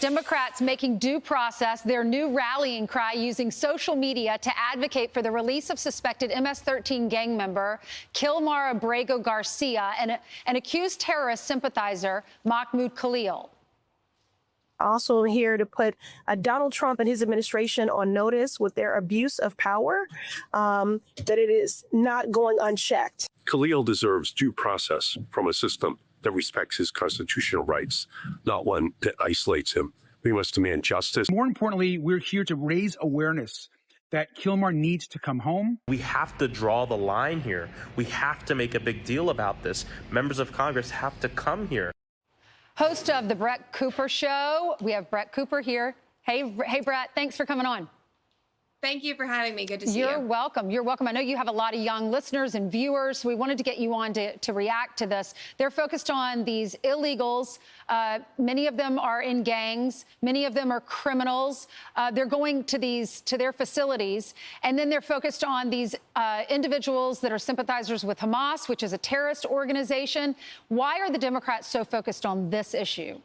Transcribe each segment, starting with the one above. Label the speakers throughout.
Speaker 1: Democrats making due process their new rallying cry using social media to advocate for the release of suspected MS-13 gang member Kilmar Abrego Garcia and an accused terrorist sympathizer Mahmoud Khalil.
Speaker 2: Also here to put Donald Trump and his administration on notice with their abuse of power, that it is not going unchecked.
Speaker 3: Khalil deserves due process from a system that respects his constitutional rights, not one that isolates him. We must demand justice.
Speaker 4: More importantly, we're here to raise awareness that Kilmar needs to come home.
Speaker 5: We have to draw the line here. We have to make a big deal about this. Members of Congress have to come here.
Speaker 1: Host of the Brett Cooper Show, we have Brett Cooper here. Hey, Brett, thanks for coming on.
Speaker 6: Thank you for having me. Good to see you.
Speaker 1: You're welcome. You're welcome. I know you have a lot of young listeners and viewers. So we wanted to get you on to react to this. They're focused on these illegals. Many of them are in gangs. Many of them are criminals. They're going to their facilities. And then they're focused on these individuals that are sympathizers with Hamas, which is a terrorist organization. Why are the Democrats so focused on this issue?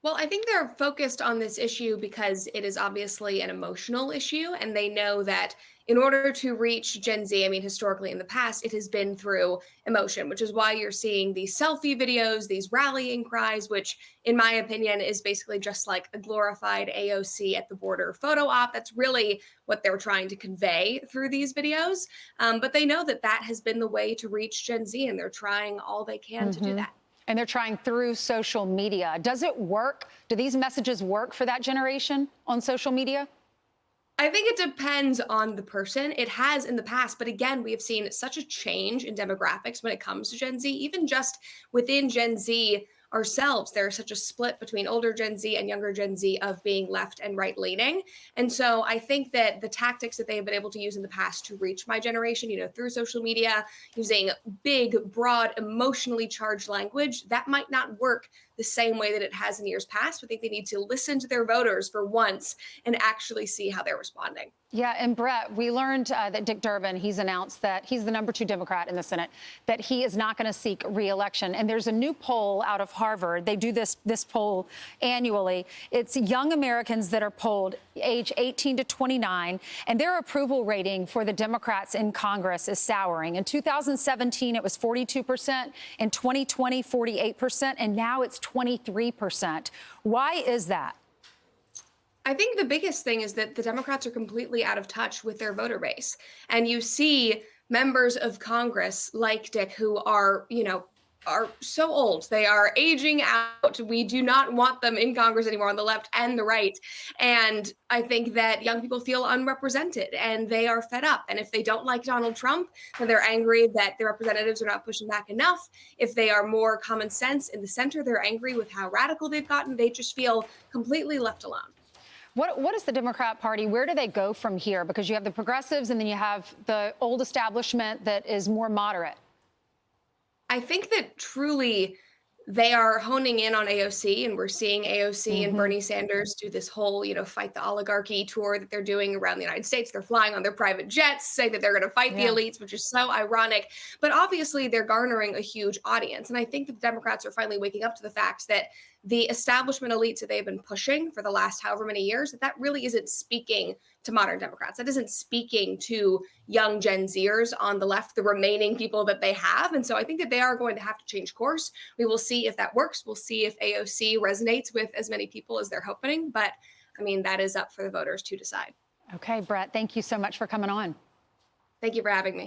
Speaker 6: Well, I think they're focused on this issue because it is obviously an emotional issue, and they know that in order to reach Gen Z, I mean, historically in the past, it has been through emotion, which is why you're seeing these selfie videos, these rallying cries, which, in my opinion, is basically just like a glorified AOC at the border photo op. That's really what they're trying to convey through these videos. But they know that that has been the way to reach Gen Z, and they're trying all they can to do that.
Speaker 1: And they're trying through social media. Does it work? Do these messages work for that generation on social media?
Speaker 6: I think it depends on the person. It has in the past, but again, we have seen such a change in demographics when it comes to Gen Z, even just within Gen Z ourselves. There's such a split between older Gen Z and younger Gen Z of being left and right leaning. And so I think that the tactics that they have been able to use in the past to reach my generation, through social media, using big, broad, emotionally charged language, that might not work the same way that it has in years past. I think they need to listen to their voters for once and actually see how they're responding.
Speaker 1: Yeah, and Brett, we learned that Dick Durbin, he's announced that he's the #2 Democrat in the Senate, that he is not going to seek re-election. And there's a new poll out of Harvard. They do this poll annually. It's young Americans that are polled age 18 to 29, and their approval rating for the Democrats in Congress is souring. In 2017, it was 42%. In 2020, 48%. And now it's 23%. Why is that?
Speaker 6: I think the biggest thing is that the Democrats are completely out of touch with their voter base. And you see members of Congress like Dick who are so old. They are aging out. We do not want them in Congress anymore on the left and the right. And I think that young people feel unrepresented and they are fed up. And if they don't like Donald Trump, then they're angry that their representatives are not pushing back enough. If they are more common sense in the center, they're angry with how radical they've gotten. They just feel completely left alone.
Speaker 1: What is the Democrat Party? Where do they go from here? Because you have the progressives and then you have the old establishment that is more moderate.
Speaker 6: I think that truly they are honing in on AOC, and we're seeing AOC and Bernie Sanders do this whole, fight the oligarchy tour that they're doing around the United States. They're flying on their private jets, saying that they're going to fight the elites, which is so ironic. But obviously, they're garnering a huge audience. And I think that the Democrats are finally waking up to the fact that the establishment elites that they've been pushing for the last however many years, that really isn't speaking to modern Democrats. That isn't speaking to young Gen Zers on the left, the remaining people that they have. And so I think that they are going to have to change course. We will see if that works. We'll see if AOC resonates with as many people as they're hoping. But I mean, that is up for the voters to decide.
Speaker 1: Okay, Brett, thank you so much for coming on.
Speaker 6: Thank you for having me.